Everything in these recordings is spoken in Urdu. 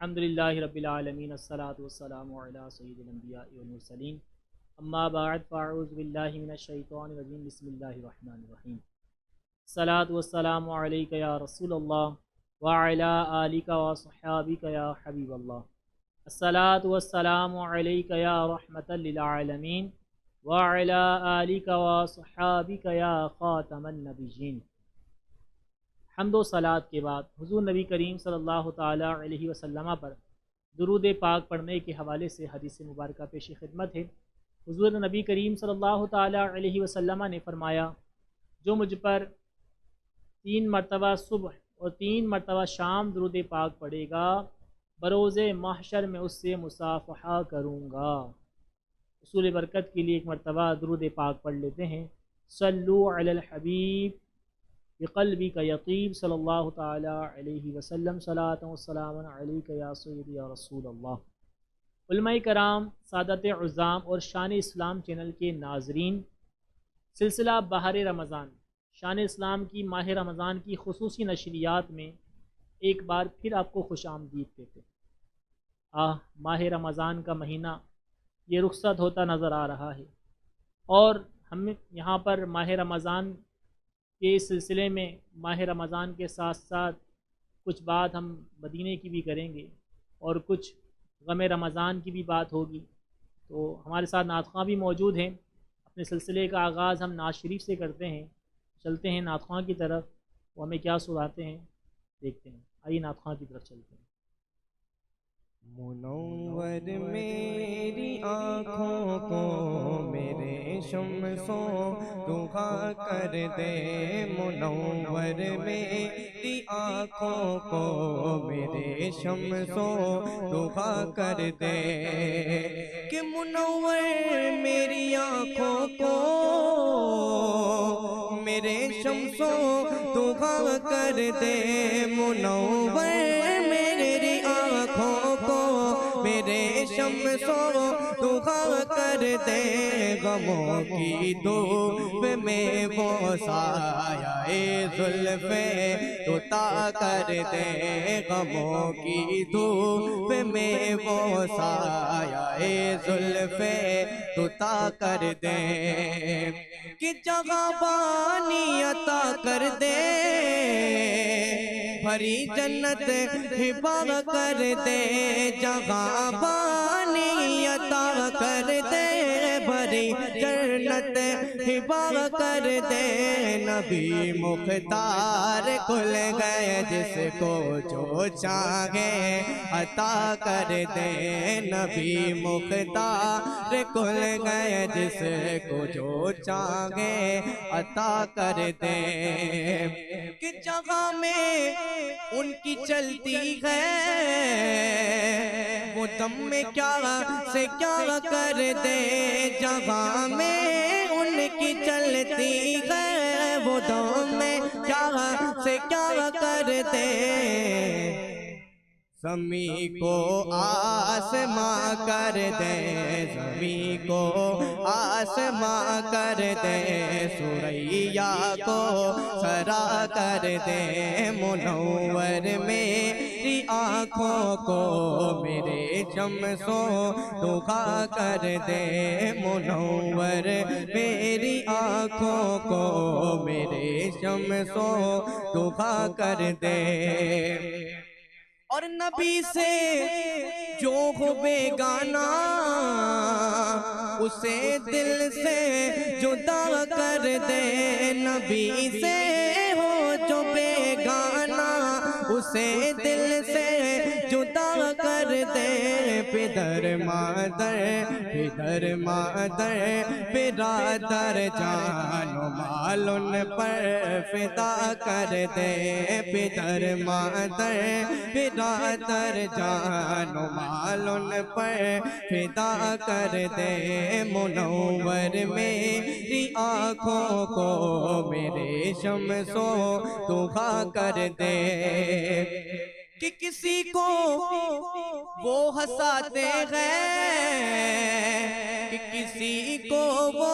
الحمدللہ رب العالمین الصلاۃ والسلام علی سید الانبیاء والمرسلین اما بعد فاعوذ باللہ من الشیطان الرجیم بسم اللہ الرحمن الرحیم الصلاۃ والسلام علیک یا رسول اللہ وعلی آلک وصحابک یا حبیب اللہ الصلاۃ والسلام علیک یا رحمۃ للعالمین وعلی آلک وصحابک یا خاتم النبیین۔ حمد و صلات کے بعد حضور نبی کریم صلی اللہ تعالی علیہ وسلم پر درود پاک پڑھنے کے حوالے سے حدیث مبارکہ پیش خدمت ہے۔ حضور نبی کریم صلی اللہ تعالی علیہ وسلم نے فرمایا، جو مجھ پر 3 مرتبہ صبح اور 3 مرتبہ شام درود پاک پڑھے گا، بروز محشر میں اس سے مصافحہ کروں گا۔ اصول برکت کے لیے ایک مرتبہ درود پاک پڑھ لیتے ہیں۔ صلو علی الحبیب بقلبی کا یقیب صلی اللہ تعالی علیہ وسلم صلاۃ والسلام علیک یا سیدی یا رسول اللہ۔ علماء کرام، سادات عظام اور شان اسلام چینل کے ناظرین، سلسلہ بہار رمضان، شان اسلام کی ماہ رمضان کی خصوصی نشریات میں ایک بار پھر آپ کو خوش آمدید کہتے ہیں۔ ماہ رمضان کا مہینہ یہ رخصت ہوتا نظر آ رہا ہے، اور ہم یہاں پر ماہ رمضان کے اس سلسلے میں ماہ رمضان کے ساتھ ساتھ کچھ بات ہم مدینے کی بھی کریں گے اور کچھ غم رمضان کی بھی بات ہوگی۔ تو ہمارے ساتھ نعت خواں بھی موجود ہیں۔ اپنے سلسلے کا آغاز ہم نعت شریف سے کرتے ہیں۔ چلتے ہیں نعت خواں کی طرف، وہ ہمیں کیا سناتے ہیں دیکھتے ہیں۔ آئیے نعت خواں کی طرف چلتے ہیں۔ منور میری آنکھوں کو میرے شمسوں دعا کر دے، منور میری آنکھوں کو میرے شمسوں دعا کر دے، کہ منور میری آنکھوں کو میرے شمسوں دعا کر دے، منور میری آنکھوں کو میرے شمسوں دعا کر دے، غموں کی دھوپ میں وہ سایہ زلف عطا کر دے، غموں کی دھوپ میں وہ سایہ زلف عطا کر دے، کہ جگہ بانی عطا کر دے، بھری جنت ہبا کر دے، جگہ بانی عطا کر دے، بھری جنت ہبا کر دے، نبی مختار کھل گئے جس کو جو چاہے عطا کر دے، نبی مختار کھل گئے جس کو جو چاہے عطا کر دے، کہ جگہ میں ان کی چلتی ہے وہ دم میں کیا سے کیا کر دے، جگہ میں ان کی چلتی ہے وہ دم میں کیا سے کیا کر دے، زمین کو آسماں کر دے، زمین کو آسماں کر دے، سوریا کو سرا کر دے، منور میری آنکھوں کو میرے شمسوں دعا کر دے، منور میری آنکھوں کو میرے شمسوں دعا کر دے، اور نبی سے جو ہو بیگانہ اسے دل سے جدا کر دے، نبی سے ہو جو بیگانہ اسے دل سے جدا کر دے، پدر مادر پدر مادر برادر جان و مال ان پر فدا کر دے، پدر مادر برادر جان و مال ان پر فدا کر دے، منور میری آنکھوں کو میرے شمسوں دعا کر دے، کہ کسی کو وہ ہنساتے ہیں، کہ کسی کو وہ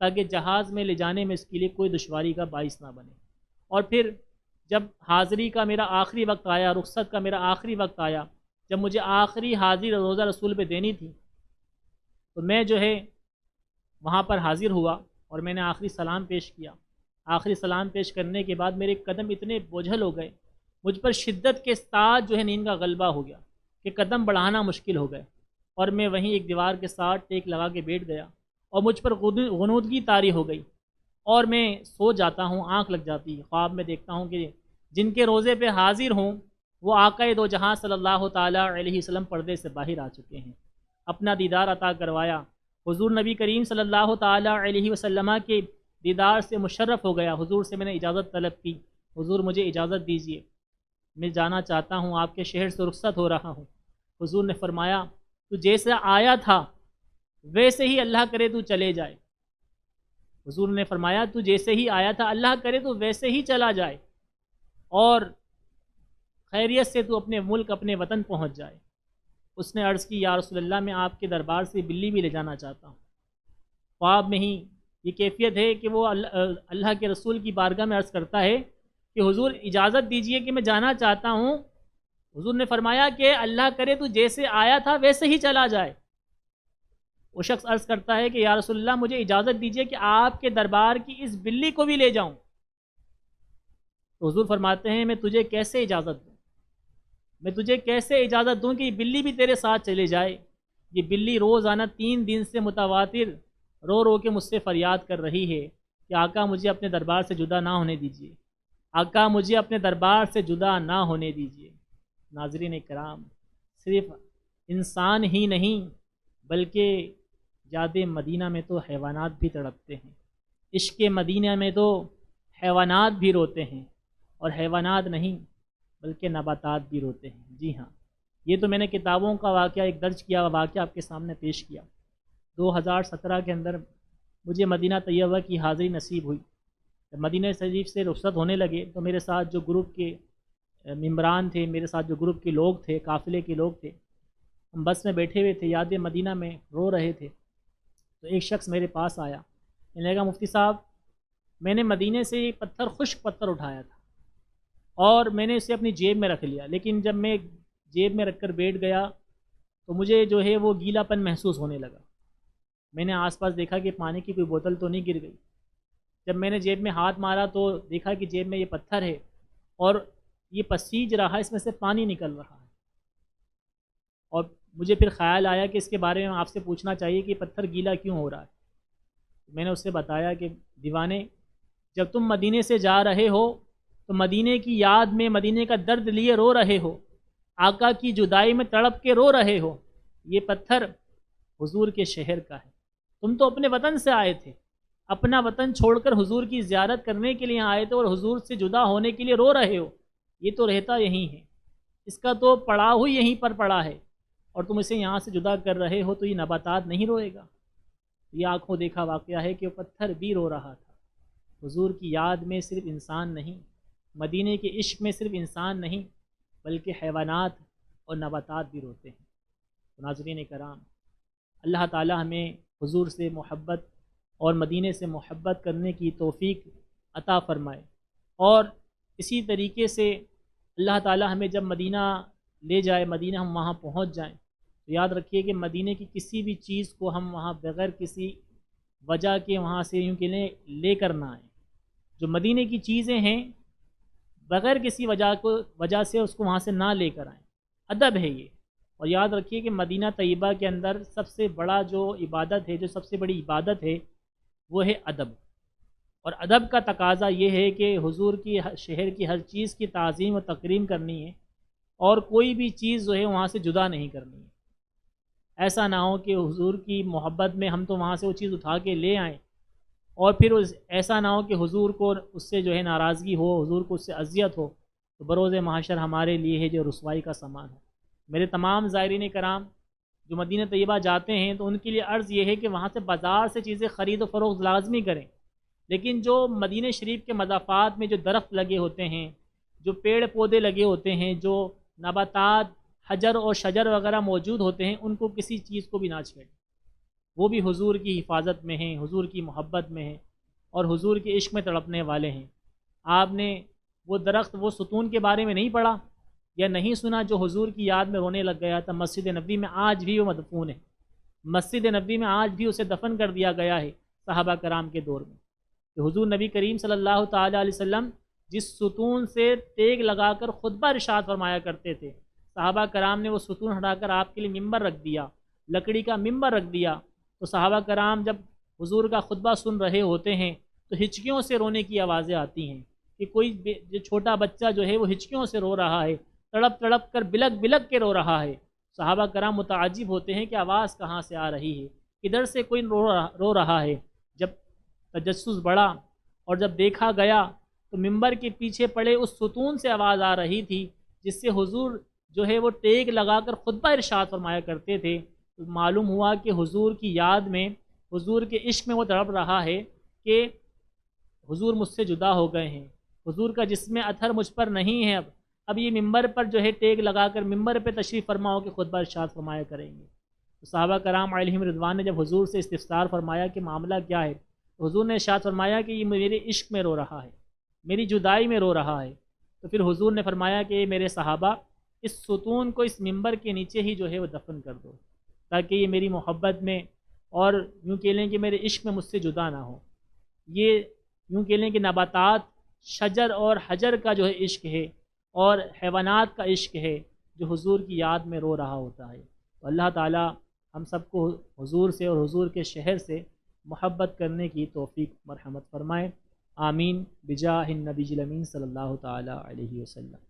تاکہ جہاز میں لے جانے میں اس کے لیے کوئی دشواری کا باعث نہ بنے۔ اور پھر جب حاضری کا میرا آخری وقت آیا، رخصت کا میرا آخری وقت آیا، جب مجھے آخری حاضری روزہ رسول پہ دینی تھی، تو میں جو ہے وہاں پر حاضر ہوا اور میں نے آخری سلام پیش کیا۔ آخری سلام پیش کرنے کے بعد میرے قدم اتنے بوجھل ہو گئے، مجھ پر شدت کے ساتھ جو ہے نیند کا غلبہ ہو گیا کہ قدم بڑھانا مشکل ہو گئے، اور میں وہیں ایک دیوار کے ساتھ ٹیک لگا کے بیٹھ گیا، اور مجھ پر غنودگی طاری ہو گئی، اور میں سو جاتا ہوں، آنکھ لگ جاتی ہے، خواب میں دیکھتا ہوں کہ جن کے روزے پہ حاضر ہوں وہ آقا دو جہاں صلی اللہ تعالیٰ علیہ وسلم پردے سے باہر آ چکے ہیں، اپنا دیدار عطا کروایا، حضور نبی کریم صلی اللہ تعالیٰ علیہ وسلم کے دیدار سے مشرف ہو گیا۔ حضور سے میں نے اجازت طلب کی، حضور مجھے اجازت دیجیے، میں جانا چاہتا ہوں، آپ کے شہر سے رخصت ہو رہا ہوں۔ حضور نے فرمایا تو جیسا آیا تھا ویسے ہی اللہ کرے تو چلے جائے۔ حضور نے فرمایا تو جیسے ہی آیا تھا اللہ کرے تو ویسے ہی چلا جائے، اور خیریت سے تو اپنے ملک اپنے وطن پہنچ جائے۔ اس نے عرض کی یا رسول اللہ میں آپ کے دربار سے بلی بھی لے جانا چاہتا ہوں۔ خواب میں ہی یہ کیفیت ہے کہ وہ اللہ کے رسول کی بارگاہ میں عرض کرتا ہے کہ حضور اجازت دیجئے کہ میں جانا چاہتا ہوں۔ حضور نے فرمایا کہ اللہ کرے تو جیسے آیا تھا ویسے ہی چلا جائے۔ وہ شخص عرض کرتا ہے کہ یا رسول اللہ مجھے اجازت دیجئے کہ آپ کے دربار کی اس بلی کو بھی لے جاؤں۔ تو حضور فرماتے ہیں میں تجھے کیسے اجازت دوں، میں تجھے کیسے اجازت دوں کہ یہ بلی بھی تیرے ساتھ چلے جائے۔ یہ بلی روزانہ 3 دن سے متواتر رو رو کے مجھ سے فریاد کر رہی ہے کہ آقا مجھے اپنے دربار سے جدا نہ ہونے دیجیے، آقا مجھے اپنے دربار سے جدا نہ ہونے دیجیے۔ ناظرین کرام، صرف انسان ہی نہیں بلکہ یاد مدینہ میں تو حیوانات بھی تڑپتے ہیں، عشق مدینہ میں تو حیوانات بھی روتے ہیں، اور حیوانات نہیں بلکہ نباتات بھی روتے ہیں۔ جی ہاں، یہ تو میں نے کتابوں کا واقعہ ایک درج کیا واقعہ آپ کے سامنے پیش کیا۔ 2017 کے اندر مجھے مدینہ طیبہ کی حاضری نصیب ہوئی۔ جب مدینہ شریف سے رخصت ہونے لگے تو میرے ساتھ جو گروپ کے ممبران تھے، میرے ساتھ جو گروپ کے لوگ تھے، قافلے کے لوگ تھے، ہم بس میں بیٹھے ہوئے تھے، یاد مدینہ میں رو رہے تھے، تو ایک شخص میرے پاس آیا، کہنے لگا مفتی صاحب میں نے مدینے سے ایک پتھر، خشک پتھر اٹھایا تھا اور میں نے اسے اپنی جیب میں رکھ لیا، لیکن جب میں جیب میں رکھ کر بیٹھ گیا تو مجھے جو ہے وہ گیلا پن محسوس ہونے لگا۔ میں نے آس پاس دیکھا کہ پانی کی کوئی بوتل تو نہیں گر گئی۔ جب میں نے جیب میں ہاتھ مارا تو دیکھا کہ جیب میں یہ پتھر ہے اور یہ پسیج رہا ہے، اس میں سے پانی نکل رہا ہے، اور مجھے پھر خیال آیا کہ اس کے بارے میں آپ سے پوچھنا چاہیے کہ پتھر گیلا کیوں ہو رہا ہے۔ میں نے اس سے بتایا کہ دیوانے، جب تم مدینے سے جا رہے ہو تو مدینے کی یاد میں مدینے کا درد لیے رو رہے ہو، آقا کی جدائی میں تڑپ کے رو رہے ہو، یہ پتھر حضور کے شہر کا ہے۔ تم تو اپنے وطن سے آئے تھے، اپنا وطن چھوڑ کر حضور کی زیارت کرنے کے لیے آئے تھے اور حضور سے جدا ہونے کے لیے رو رہے ہو، یہ تو رہتا یہیں ہے، اس کا تو پڑاؤ ہی یہیں پر پڑا ہے، اور تم اسے یہاں سے جدا کر رہے ہو تو یہ نباتات نہیں روئے گا؟ یہ آنکھوں دیکھا واقعہ ہے کہ وہ پتھر بھی رو رہا تھا۔ حضور کی یاد میں صرف انسان نہیں، مدینے کے عشق میں صرف انسان نہیں بلکہ حیوانات اور نباتات بھی روتے ہیں۔ تو ناظرین کرام، اللہ تعالی ہمیں حضور سے محبت اور مدینے سے محبت کرنے کی توفیق عطا فرمائے، اور اسی طریقے سے اللہ تعالی ہمیں جب مدینہ لے جائے، مدینہ ہم وہاں پہنچ جائیں، تو یاد رکھیے کہ مدینے کی کسی بھی چیز کو ہم وہاں بغیر کسی وجہ کے وہاں سے یوں کہ لے کر نہ آئیں۔ جو مدینے کی چیزیں ہیں بغیر کسی وجہ سے اس کو وہاں سے نہ لے کر آئیں، ادب ہے یہ۔ اور یاد رکھیے کہ مدینہ طیبہ کے اندر سب سے بڑا جو عبادت ہے، جو سب سے بڑی عبادت ہے، وہ ہے ادب، اور ادب کا تقاضا یہ ہے کہ حضور کی شہر کی ہر چیز کی تعظیم و تکریم کرنی ہے، اور کوئی بھی چیز جو ہے وہاں سے جدا نہیں کرنی ہے۔ ایسا نہ ہو کہ حضور کی محبت میں ہم تو وہاں سے وہ چیز اٹھا کے لے آئیں، اور پھر ایسا نہ ہو کہ حضور کو اس سے جو ہے ناراضگی ہو، حضور کو اس سے اذیت ہو، تو بروز محشر ہمارے لیے ہے جو رسوائی کا سامان ہو۔ میرے تمام زائرین کرام جو مدینہ طیبہ جاتے ہیں تو ان کے لیے عرض یہ ہے کہ وہاں سے بازار سے چیزیں خرید و فروخت لازمی کریں، لیکن جو مدینہ شریف کے مضافات میں جو درخت لگے ہوتے ہیں، جو پیڑ پودے لگے ہوتے ہیں، جو نباتات حجر اور شجر وغیرہ موجود ہوتے ہیں، ان کو کسی چیز کو بھی نہ چھیڑیں۔ وہ بھی حضور کی حفاظت میں ہیں، حضور کی محبت میں ہیں اور حضور کے عشق میں تڑپنے والے ہیں۔ آپ نے وہ درخت، وہ ستون کے بارے میں نہیں پڑھا یا نہیں سنا جو حضور کی یاد میں رونے لگ گیا تھا؟ مسجد نبوی میں آج بھی وہ مدفون ہے، مسجد نبوی میں آج بھی اسے دفن کر دیا گیا ہے صحابہ کرام کے دور میں۔ کہ حضور نبی کریم صلی اللہ تعالیٰ علیہ وسلم جس ستون سے ٹیک لگا کر خطبہ ارشاد فرمایا کرتے تھے، صحابہ کرام نے وہ ستون ہٹا کر آپ کے لیے ممبر رکھ دیا، لکڑی کا ممبر رکھ دیا، تو صحابہ کرام جب حضور کا خطبہ سن رہے ہوتے ہیں تو ہچکیوں سے رونے کی آوازیں آتی ہیں کہ کوئی جو چھوٹا بچہ جو ہے وہ ہچکیوں سے رو رہا ہے، تڑپ تڑپ کر بلک بلک کے رو رہا ہے۔ صحابہ کرام متعجب ہوتے ہیں کہ آواز کہاں سے آ رہی ہے، ادھر سے کوئی رو رہا ہے۔ جب تجسس بڑھا اور جب دیکھا گیا تو ممبر کے پیچھے پڑے اس ستون سے آواز آ رہی تھی جس سے حضور جو ہے وہ ٹیک لگا کر خطبہ ارشاد فرمایا کرتے تھے۔ تو معلوم ہوا کہ حضور کی یاد میں، حضور کے عشق میں وہ تڑپ رہا ہے کہ حضور مجھ سے جدا ہو گئے ہیں، حضور کا جسم اثر مجھ پر نہیں ہے، اب یہ ممبر پر جو ہے ٹیک لگا کر ممبر پہ تشریف فرما ہو کہ خطبہ ارشاد فرمایا کریں گے۔ تو صحابہ کرام علیہم رضوان نے جب حضور سے استفسار فرمایا کہ معاملہ کیا ہے، تو حضور نے ارشاد فرمایا کہ یہ میرے عشق میں رو رہا ہے، میری جدائی میں رو رہا ہے۔ تو پھر حضور نے فرمایا کہ میرے صحابہ اس ستون کو اس ممبر کے نیچے ہی جو ہے وہ دفن کر دو، تاکہ یہ میری محبت میں اور یوں کہہ لیں کہ میرے عشق میں مجھ سے جدا نہ ہو۔ یہ یوں کہہ لیں کہ نباتات، شجر اور حجر کا جو ہے عشق ہے اور حیوانات کا عشق ہے جو حضور کی یاد میں رو رہا ہوتا ہے۔ تو اللہ تعالی ہم سب کو حضور سے اور حضور کے شہر سے محبت کرنے کی توفیق مرحمت فرمائے، آمین بجاہ النبی الامین صلی اللہ تعالی علیہ وسلم۔